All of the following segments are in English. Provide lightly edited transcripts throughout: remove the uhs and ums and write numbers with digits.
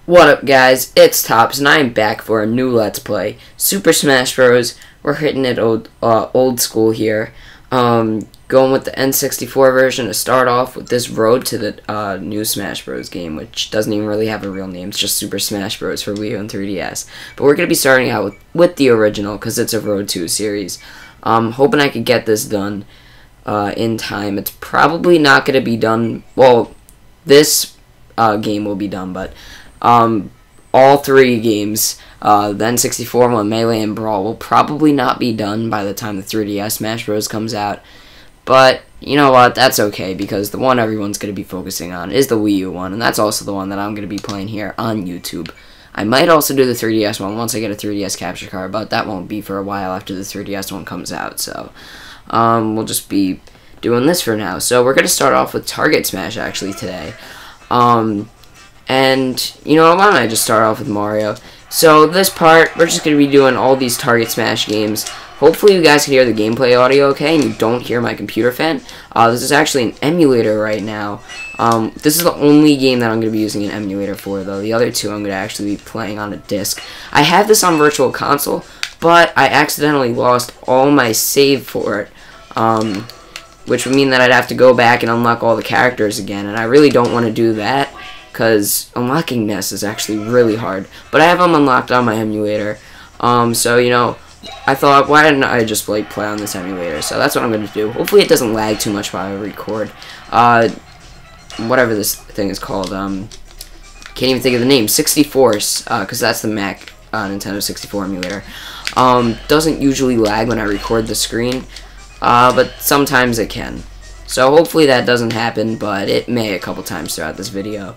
What up, guys? It's Tops, and I'm back for a new Let's Play. Super Smash Bros. We're hitting it old school here. Going with the N64 version to start off with this road to the new Smash Bros. Game, which doesn't even really have a real name. It's just Super Smash Bros. For Wii U and 3DS. But we're going to be starting out with the original, because it's a Road to series. Hoping I could get this done in time. It's probably not going to be done. Well, this game will be done, but all three games, the N64 one, Melee, and Brawl, will probably not be done by the time the 3DS Smash Bros. Comes out. But, you know what, that's okay, because the one everyone's going to be focusing on is the Wii U one, and that's also the one that I'm going to be playing here on YouTube. I might also do the 3DS one once I get a 3DS capture card, but that won't be for a while after the 3DS one comes out, so we'll just be doing this for now. So we're going to start off with Target Smash, actually, today. And, you know, why don't I just start off with Mario? So, this part, we're just going to be doing all these Target Smash games. Hopefully you guys can hear the gameplay audio okay, and you don't hear my computer fan. This is actually an emulator right now. This is the only game that I'm going to be using an emulator for, though. The other two I'm going to actually be playing on a disc. I have this on Virtual Console, but I accidentally lost all my save for it. Which would mean that I'd have to go back and unlock all the characters again, and I really don't want to do that, because unlocking Ness is actually really hard. But I have them unlocked on my emulator. So, you know, I thought, why didn't I just, like, play on this emulator? So that's what I'm going to do. Hopefully it doesn't lag too much while I record. Whatever this thing is called. Can't even think of the name. 64's, because that's the Mac Nintendo 64 emulator. Doesn't usually lag when I record the screen, but sometimes it can. So hopefully that doesn't happen, but it may a couple times throughout this video.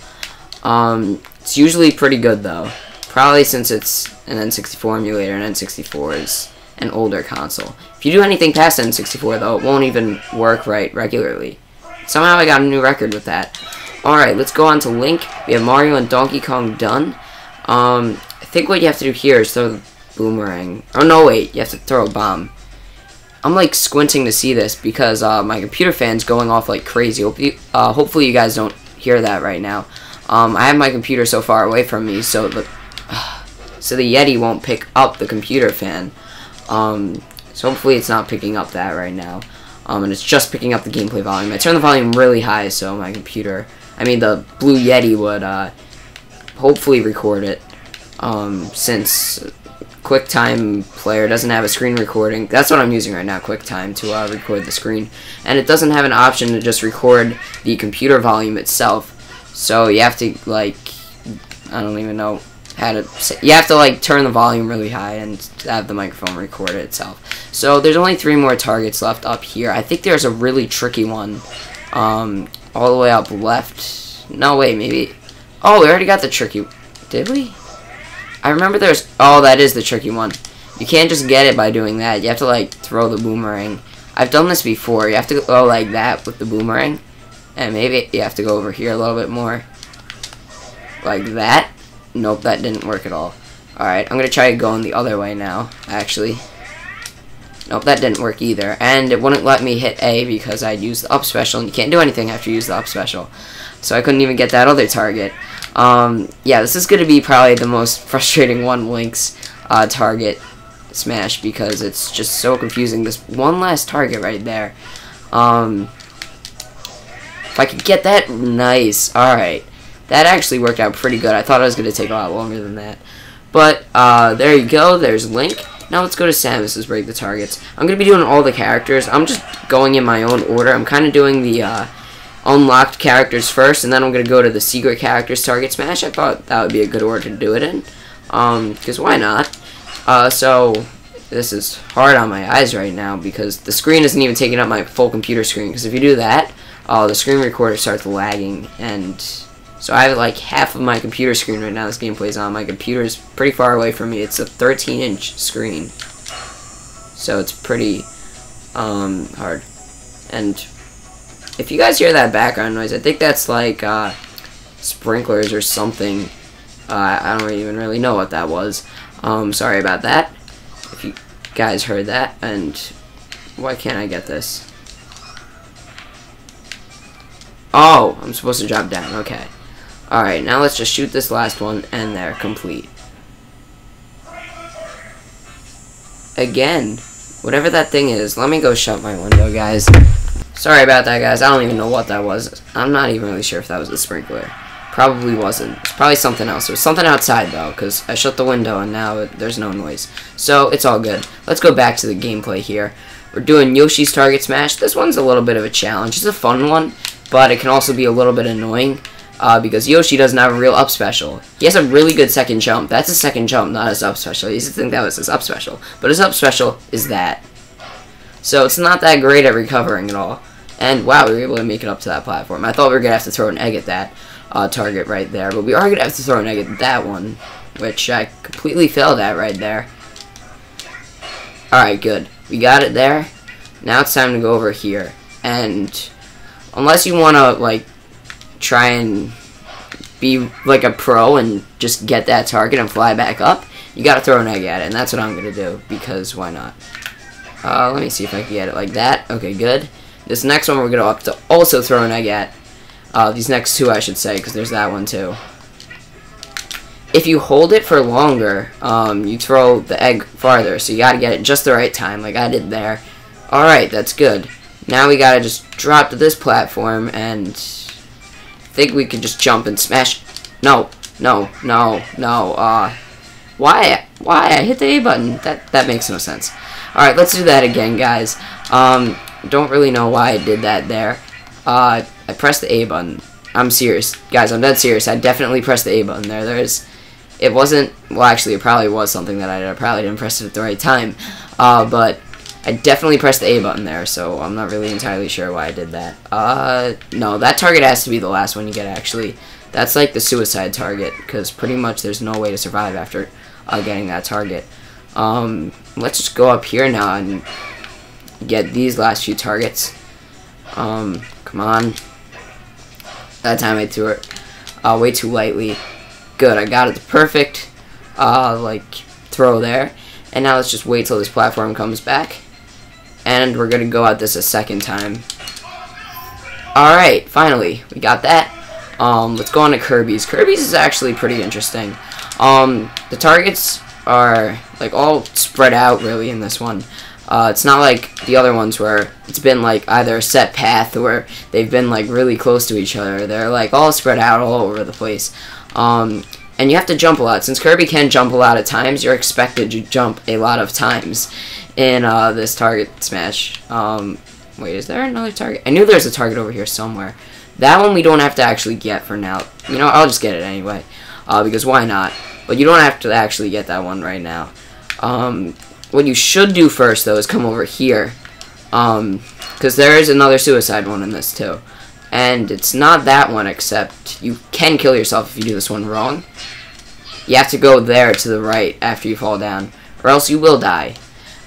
It's usually pretty good, though. Probably since it's an N64 emulator, and N64 is an older console. If you do anything past N64, though, it won't even work right regularly. Somehow I got a new record with that. Alright, let's go on to Link. We have Mario and Donkey Kong done. I think what you have to do here is throw the boomerang. Oh, no, wait. You have to throw a bomb. I'm, like, squinting to see this because my computer fan's going off like crazy. Hopefully you guys don't hear that right now. I have my computer so far away from me, so the Yeti won't pick up the computer fan. So hopefully it's not picking up that right now. And it's just picking up the gameplay volume. I turned the volume really high so my computer, the Blue Yeti would hopefully record it. Since QuickTime Player doesn't have a screen recording. That's what I'm using right now, QuickTime, to record the screen. And it doesn't have an option to just record the computer volume itself. So you have to, like, I don't even know how to say. You have to, like, turn the volume really high and have the microphone record it itself. So there's only 3 more targets left up here. I think there's a really tricky one all the way up left. No, wait, maybe. Oh, we already got the tricky. Did we? I remember there's... Oh, that is the tricky one. You can't just get it by doing that. You have to, like, throw the boomerang. I've done this before. You have to go like that with the boomerang. And maybe you have to go over here a little bit more. Like that. Nope, that didn't work at all. Alright, I'm going to try going the other way now, actually. Nope, that didn't work either. And it wouldn't let me hit A because I'd used the up special. And you can't do anything after you use the up special. So I couldn't even get that other target. Yeah, this is going to be probably the most frustrating one, Link's target smash, because it's just so confusing. This one last target right there. If I could get that, nice. Alright. That actually worked out pretty good. I thought it was going to take a lot longer than that. But, there you go. There's Link. Now let's go to Samus's Break the Targets. I'm going to be doing all the characters. I'm just going in my own order. I'm kind of doing the, unlocked characters first, and then I'm going to go to the secret characters target smash. I thought that would be a good order to do it in. Because why not? So, this is hard on my eyes right now, because the screen isn't even taking up my full computer screen. Because if you do that, the screen recorder starts lagging, and so I have like half of my computer screen right now this game plays on. My computer's pretty far away from me. It's a 13-inch screen, so it's pretty hard. And if you guys hear that background noise, I think that's like sprinklers or something. I don't even really know what that was. Sorry about that if you guys heard that. And why can't I get this? Oh, I'm supposed to drop down. Okay. Alright, now let's just shoot this last one, and they're complete. Again, whatever that thing is, let me go shut my window, guys. Sorry about that, guys. I don't even know what that was. I'm not even really sure if that was a sprinkler. Probably wasn't. It's probably something else. It was something outside, though, because I shut the window, and now there's no noise. So, it's all good. Let's go back to the gameplay here. We're doing Yoshi's Target Smash. This one's a little bit of a challenge. It's a fun one, but it can also be a little bit annoying. Because Yoshi doesn't have a real up special. He has a really good second jump. That's his second jump, not his up special. He used to think that was his up special. But his up special is that. So it's not that great at recovering at all. And wow, we were able to make it up to that platform. I thought we were going to have to throw an egg at that target right there. But we are going to have to throw an egg at that one. Which I completely failed at right there. Alright, good. We got it there. Now it's time to go over here. And unless you want to, like, try and be like a pro and just get that target and fly back up, you gotta throw an egg at it, and that's what I'm gonna do, because why not? Let me see if I can get it like that. Okay, good. This next one we're gonna have to also throw an egg at. These next two, I should say, because there's that one too. If you hold it for longer, you throw the egg farther, so you gotta get it just the right time, like I did there. Alright, that's good. Now we gotta just drop to this platform, and think we could just jump and smash. No. Why I hit the A button? That makes no sense. Alright, let's do that again, guys. Don't really know why I did that there. I pressed the A button. I'm serious. Guys, I'm dead serious. I definitely pressed the A button there. It wasn't, well, actually, it probably was something that I did. I probably didn't press it at the right time. But I definitely pressed the A button there, so I'm not really entirely sure why I did that. No, that target has to be the last one you get, actually. That's like the suicide target, because pretty much there's no way to survive after getting that target. Let's just go up here now and get these last few targets. Come on. That time I threw it way too lightly. Good, I got it the perfect, like, throw there. And now let's just wait till this platform comes back. And we're going to go at this a second time. Alright, finally, we got that. Let's go on to Kirby's. Kirby's is actually pretty interesting. The targets are, like, all spread out, really, in this one. It's not like the other ones where it's been, like, either a set path or they've been, like, really close to each other. They're, like, all spread out all over the place. And you have to jump a lot. Since Kirby can jump a lot of times, you're expected to jump a lot of times in this target smash. Wait, is there another target? I knew there's a target over here somewhere. That one we don't have to actually get for now. You know, I'll just get it anyway, because why not? But you don't have to actually get that one right now. What you should do first, though, is come over here, because there is another suicide one in this, too. And it's not that one, except you can kill yourself if you do this one wrong. You have to go there to the right after you fall down, or else you will die.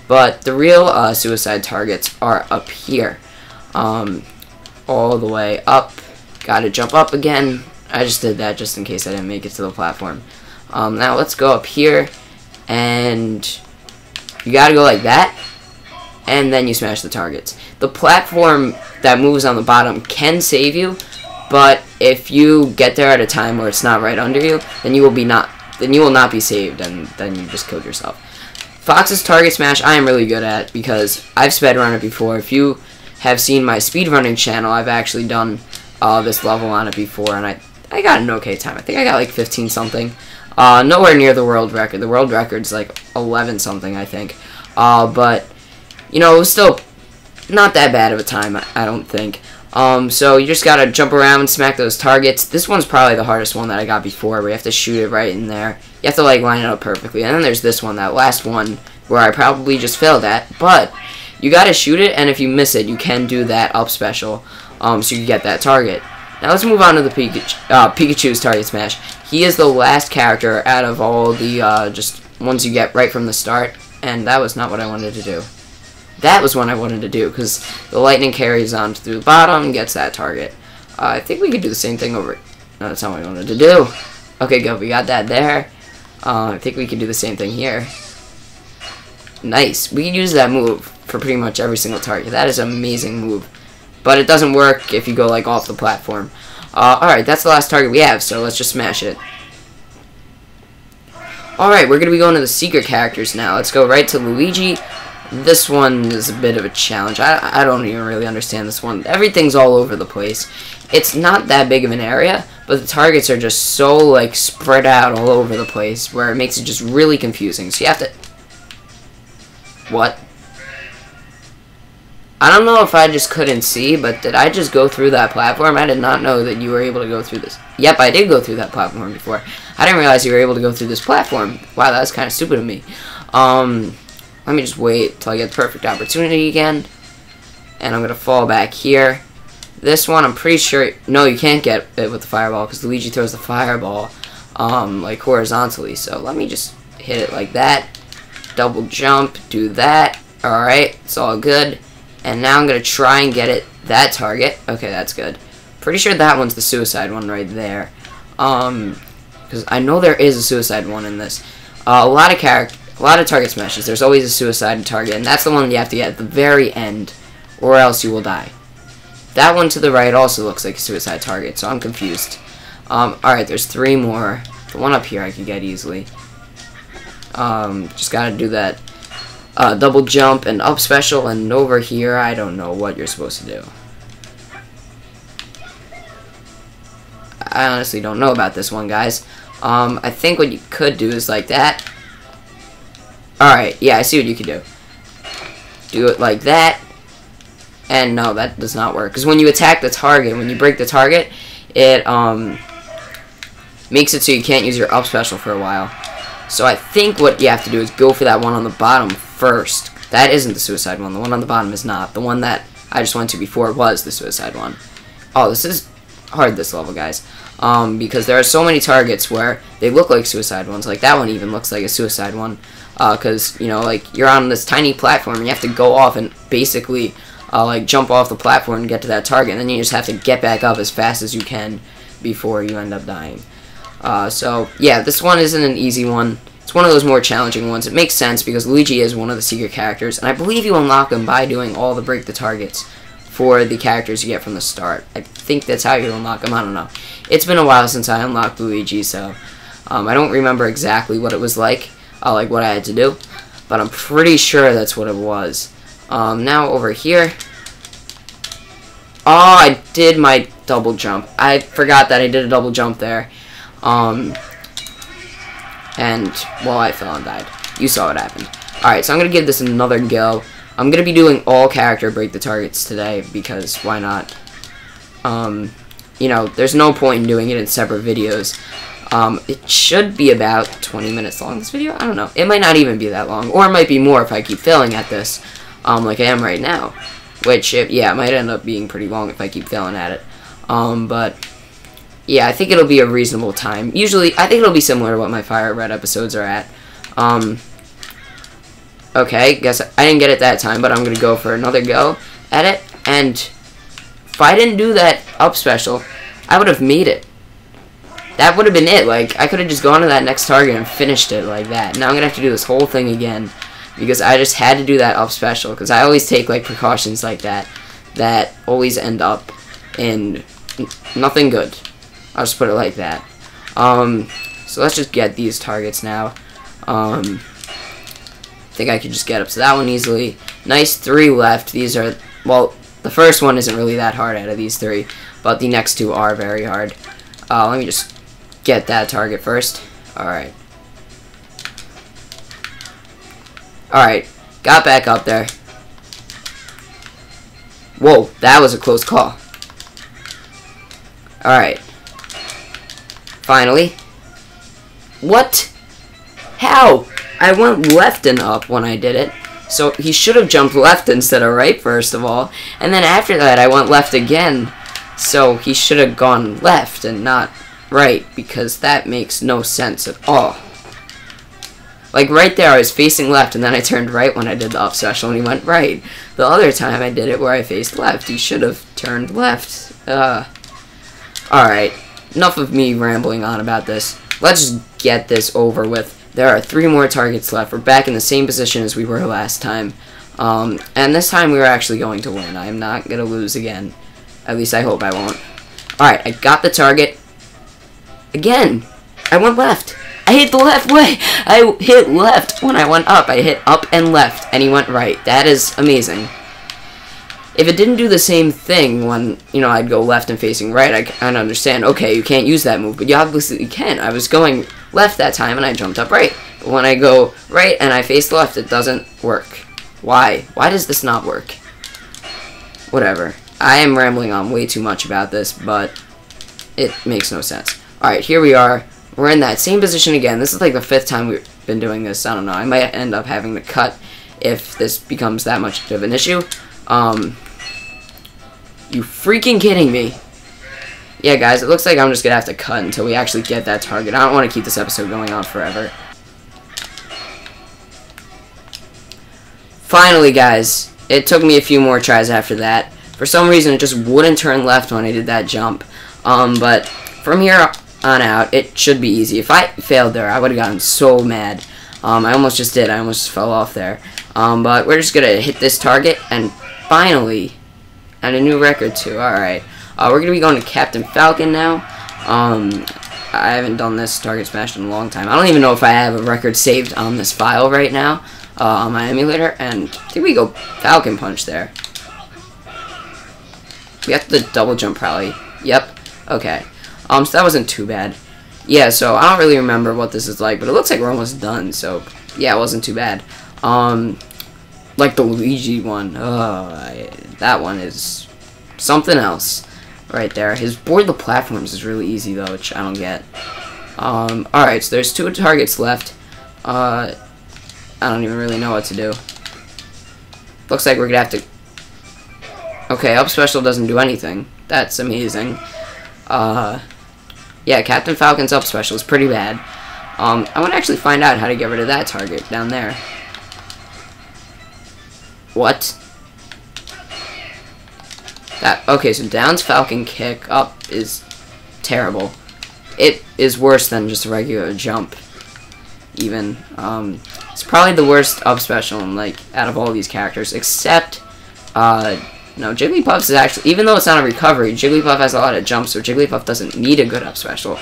But the real suicide targets are up here. All the way up. Gotta jump up again. I just did that just in case I didn't make it to the platform. Now let's go up here, and you gotta go like that, and then you smash the targets. The platform that moves on the bottom can save you, but if you get there at a time where it's not right under you, then you will not be saved, and then you just killed yourself. Fox's target smash I am really good at because I've speedrun it before. If you have seen my speedrunning channel, I've actually done this level on it before, and I got an okay time. I think I got like 15 something. Nowhere near the world record. The world record's like 11 something, I think. But you know, it was still not that bad of a time, I don't think. So you just gotta jump around and smack those targets. This one's probably the hardest one that I got before, where you have to shoot it right in there. You have to like line it up perfectly. And then there's this one, that last one, where I probably just failed at. But you gotta shoot it, and if you miss it, you can do that up special, so you can get that target. Now let's move on to the Pikachu's target smash. He is the last character out of all the just ones you get right from the start, and that was not what I wanted to do. That was what I wanted to do, because the lightning carries on through the bottom and gets that target. I think we could do the same thing over... No, that's not what I wanted to do. Okay, good. We got that there. I think we can do the same thing here. Nice. We can use that move for pretty much every single target. That is an amazing move. But it doesn't work if you go, like, off the platform. Alright, that's the last target we have, so let's just smash it. Alright, we're going to be going to the secret characters now. Let's go right to Luigi. This one is a bit of a challenge. I don't even really understand this one. Everything's all over the place. It's not that big of an area, but the targets are just so, like, spread out all over the place, where it makes it just really confusing. So you have to... What? I don't know if I just couldn't see, but did I just go through that platform? I did not know that you were able to go through this. Yep, I did go through that platform before. I didn't realize you were able to go through this platform. Wow, that was kind of stupid of me. Let me just wait till I get the perfect opportunity again. And I'm going to fall back here. This one, I'm pretty sure... No, you can't get it with the fireball, because Luigi throws the fireball, like, horizontally. So let me just hit it like that. Double jump, do that. Alright, it's all good. And now I'm going to try and get it, that target. Okay, that's good. Pretty sure that one's the suicide one right there. Because I know there is a suicide one in this. A lot of target smashes, there's always a suicide target, and that's the one you have to get at the very end, or else you will die. That one to the right also looks like a suicide target, so I'm confused. Alright, there's 3 more. The one up here I can get easily. Just gotta do that double jump and up special, and over here, I don't know what you're supposed to do. I honestly don't know about this one, guys. I think what you could do is like that. Alright, yeah, I see what you can do. Do it like that. And no, that does not work. Because when you attack the target, when you break the target, it makes it so you can't use your up special for a while. So I think what you have to do is go for that one on the bottom first. That isn't the suicide one. The one on the bottom is not. The one that I just went to before was the suicide one. Oh, this is hard, this level, guys. Because there are so many targets where they look like suicide ones. Like that one even looks like a suicide one. Because, you know, like, you're on this tiny platform and you have to go off and basically, like, jump off the platform and get to that target. And then you just have to get back up as fast as you can before you end up dying. So, yeah, this one isn't an easy one. It's one of those more challenging ones. It makes sense because Luigi is one of the secret characters. And I believe you unlock them by doing all the break the targets for the characters you get from the start. I think that's how you unlock them. I don't know. It's been a while since I unlocked Luigi, so I don't remember exactly what it was like. Like what I had to do, but I'm pretty sure that's what it was. Now over here. Oh, I did my double jump. I forgot that I did a double jump there. And, well, I fell and died. You saw what happened. Alright, so I'm going to give this another go. I'm going to be doing all character break the targets today, because why not? You know, there's no point in doing it in separate videos. It should be about 20 minutes long, this video. I don't know. It might not even be that long. Or it might be more if I keep failing at this, like I am right now. Which, yeah, it might end up being pretty long if I keep failing at it. But, yeah, I think it'll be a reasonable time. Usually, I think it'll be similar to what my Fire Red episodes are at. Okay, guess I didn't get it that time, but I'm going to go for another go at it. And if I didn't do that up special, I would have made it. That would have been it. Like, I could have just gone to that next target and finished it like that. Now I'm going to have to do this whole thing again because I just had to do that up special, because I always take, like, precautions like that that always end up in nothing good. I'll just put it like that. So let's just get these targets now. I think I could just get up to that one easily. Nice, 3 left. These are, well, the first one isn't really that hard out of these 3, but the next 2 are very hard. Let me just get that target first. Alright. Alright. Got back up there. Whoa, that was a close call. Alright. Finally. What? How? I went left and up when I did it. So he should have jumped left instead of right, first of all. And then after that, I went left again. So he should have gone left and not right, because that makes no sense at all. Like right there, I was facing left, and then I turned right when I did the up special, and he went right. The other time I did it where I faced left, he should have turned left. Alright, enough of me rambling on about this. Let's just get this over with. There are 3 more targets left. We're back in the same position as we were last time. And this time we are actually going to win. I am not going to lose again. At least I hope I won't. Alright, I got the target. Again, I went left. I hit the left way. I hit left when I went up. I hit up and left, and he went right. That is amazing. If it didn't do the same thing when, you know, I'd go left and facing right, I kind of understand, okay, you can't use that move, but you obviously can. I was going left that time, and I jumped up right. But when I go right and I face left, it doesn't work. Why? Why does this not work? Whatever. I am rambling on way too much about this, but it makes no sense. Alright, here we are. We're in that same position again. This is like the 5th time we've been doing this. I don't know. I might end up having to cut if this becomes that much of an issue. You freaking kidding me? Yeah, guys, it looks like I'm just gonna have to cut until we actually get that target. I don't want to keep this episode going on forever. Finally, guys, it took me a few more tries after that. For some reason, it just wouldn't turn left when I did that jump. But from here on out, it should be easy. If I failed there, I would have gotten so mad. I almost just did. I almost fell off there. But we're just gonna hit this target, and finally, and a new record too. Alright. We're gonna be going to Captain Falcon now. I haven't done this target smash in a long time. I don't even know if I have a record saved on this file right now, on my emulator, and I think we go Falcon Punch there. We have to double jump probably. Yep. Okay. So that wasn't too bad. Yeah, so I don't really remember what this is like, but it looks like we're almost done, so yeah, it wasn't too bad. Like the Luigi one. That one is something else right there. His board the platforms is really easy though, which I don't get. Alright, so there's 2 targets left. I don't even really know what to do. Looks like we're gonna have to... Okay, up special doesn't do anything. That's amazing. Yeah, Captain Falcon's up special is pretty bad. I want to actually find out how to get rid of that target down there. What? Okay, so down's Falcon kick, up is terrible. It is worse than just a regular jump, even. It's probably the worst up special, like, out of all these characters, except, no, Jigglypuff's is actually, even though it's not a recovery, Jigglypuff has a lot of jumps, so Jigglypuff doesn't need a good up special.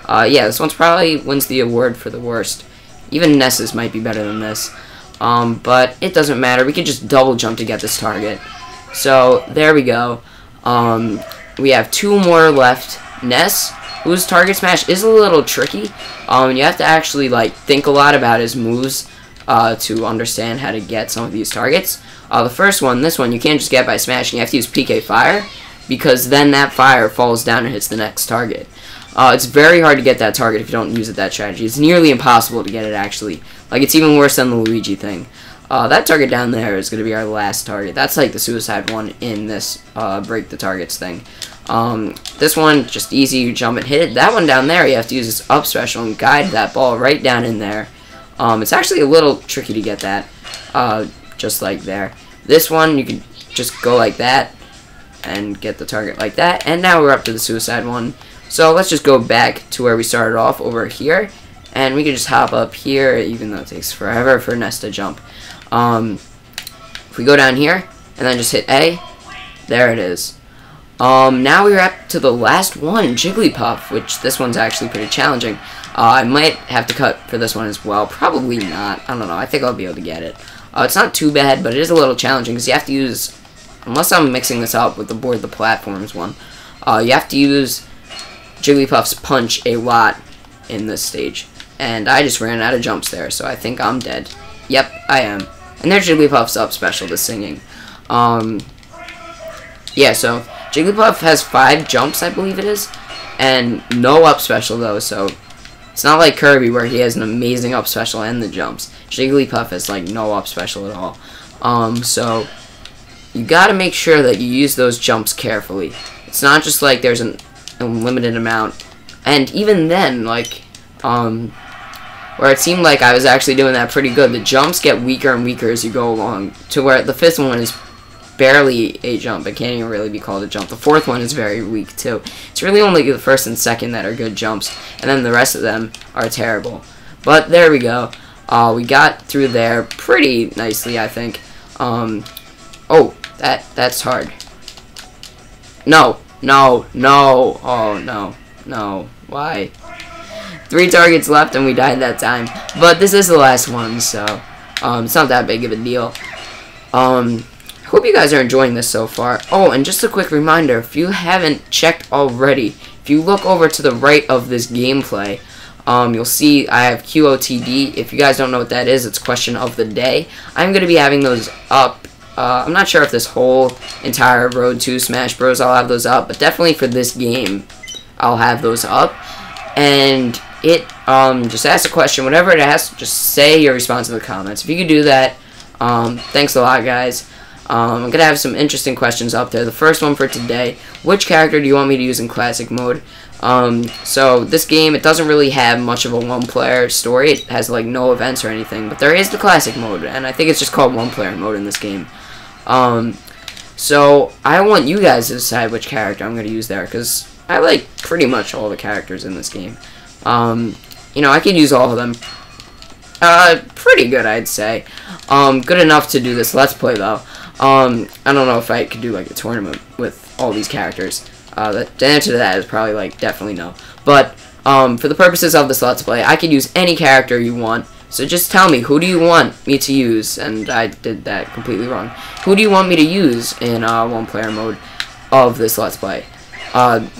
Yeah, this one's probably wins the award for the worst. Even Ness's might be better than this. But it doesn't matter. We can just double jump to get this target. So, there we go. We have 2 more left. Ness, whose target smash is a little tricky. You have to actually, like, think a lot about his moves to understand how to get some of these targets. The first one, this one, you can't just get by smashing. You have to use PK Fire, because then that fire falls down and hits the next target. It's very hard to get that target if you don't use it that strategy. It's nearly impossible to get it, actually. Like, it's even worse than the Luigi thing. That target down there is going to be our last target. That's like the suicide one in this break the targets thing. This one, just easy, you jump and hit it. That one down there, you have to use this up special and guide that ball right down in there. It's actually a little tricky to get that, just like there. This one, you can just go like that and get the target like that. And now we're up to the suicide one. So let's just go back to where we started off over here. And we can just hop up here, even though it takes forever for Ness to jump. If we go down here, and then just hit A, there it is. Now we're up to the last one, Jigglypuff, which this one's actually pretty challenging. I might have to cut for this one as well. Probably not. I don't know. I think I'll be able to get it. It's not too bad, but it is a little challenging because you have to use, unless I'm mixing this up with the board the platforms one, you have to use Jigglypuff's punch a lot in this stage. And I just ran out of jumps there, so I think I'm dead. Yep, I am. And there's Jigglypuff's up special to singing. Yeah, so Jigglypuff has 5 jumps, I believe it is, and no up special though, so it's not like Kirby where he has an amazing up special and the jumps. Jigglypuff has like no up special at all. So you gotta make sure that you use those jumps carefully. It's not just like there's an unlimited amount, and even then, like, where it seemed like I was actually doing that pretty good, the jumps get weaker and weaker as you go along, to where the 5th one is barely a jump. It can't even really be called a jump. The 4th one is very weak too. It's really only the 1st and 2nd that are good jumps, and then the rest of them are terrible. But there we go. We got through there pretty nicely, I think. Oh, that's hard. No, No, no. Oh, no. No. Why? 3 targets left and we died that time. But this is the last one, so it's not that big of a deal. Hope you guys are enjoying this so far. Oh, and just a quick reminder, if you haven't checked already, if you look over to the right of this gameplay, you'll see I have QOTD. If you guys don't know what that is, it's question of the day. I'm going to be having those up. I'm not sure if this whole entire Road to Smash Bros. I'll have those up, but definitely for this game, I'll have those up. And it, just ask a question, whatever it asks, just say your response in the comments. If you could do that, thanks a lot, guys. I'm going to have some interesting questions up there. The first one for today, which character do you want me to use in Classic Mode? So this game, it doesn't really have much of a one-player story. It has, like, no events or anything, but there is the Classic Mode, and I think it's just called one-player mode in this game. So I want you guys to decide which character I'm going to use there, because I like pretty much all the characters in this game. You know, I could use all of them. Pretty good, I'd say. Good enough to do this Let's Play, though. I don't know if I could do, like, a tournament with all these characters. The answer to that is probably, like, definitely no. But, for the purposes of this Let's Play, I could use any character you want. So just tell me, who do you want me to use? And I did that completely wrong. Who do you want me to use in, one-player mode of this Let's Play?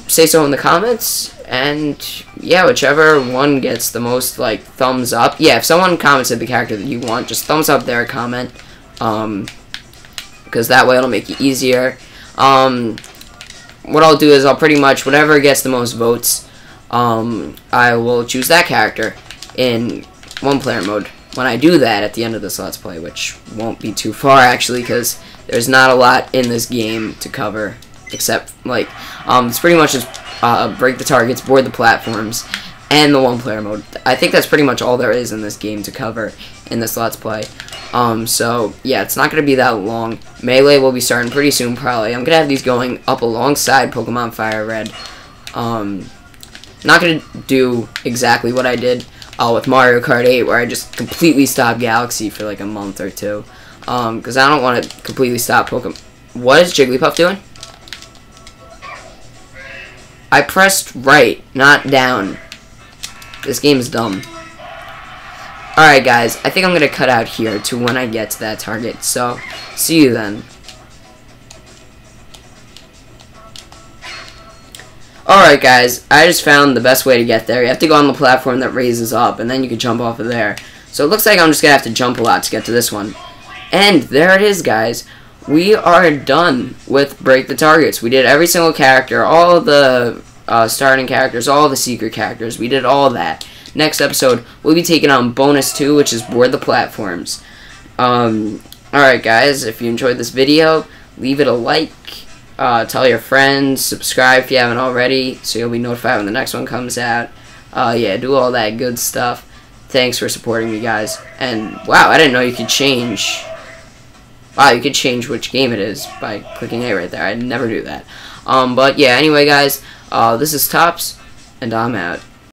Say so in the comments, and yeah, whichever one gets the most, like, thumbs up. Yeah, if someone commented the character that you want, just thumbs up their comment, because that way it'll make it easier. What I'll do is I'll pretty much, whatever gets the most votes, I will choose that character in one-player mode when I do that at the end of this Let's Play, which won't be too far, actually, because there's not a lot in this game to cover. Except, like, it's pretty much just break the targets, board the platforms, and the one-player mode. I think that's pretty much all there is in this game to cover in this Let's Play. So, yeah, it's not going to be that long. Melee will be starting pretty soon, probably. I'm going to have these going up alongside Pokemon Fire Red. Not going to do exactly what I did with Mario Kart 8, where I just completely stopped Galaxy for, like, a month or two. Because I don't want to completely stop Pokemon. What is Jigglypuff doing? I pressed right, not down. This game is dumb. Alright, guys. I think I'm going to cut out here to when I get to that target. So, see you then. Alright, guys. I just found the best way to get there. You have to go on the platform that raises up, and then you can jump off of there. So, it looks like I'm just going to have to jump a lot to get to this one. And there it is, guys. We are done with Break the Targets. We did every single character, all of the starting characters, all the secret characters. We did all that. Next episode, we'll be taking on Bonus 2, which is Board the Platforms. Alright, guys, if you enjoyed this video, leave it a like, tell your friends, subscribe if you haven't already, so you'll be notified when the next one comes out. Yeah, do all that good stuff. Thanks for supporting me, guys. And, wow, I didn't know you could change... Wow, you could change which game it is by clicking A right there. I'd never do that. But yeah, anyway, guys, this is Tops, and I'm out.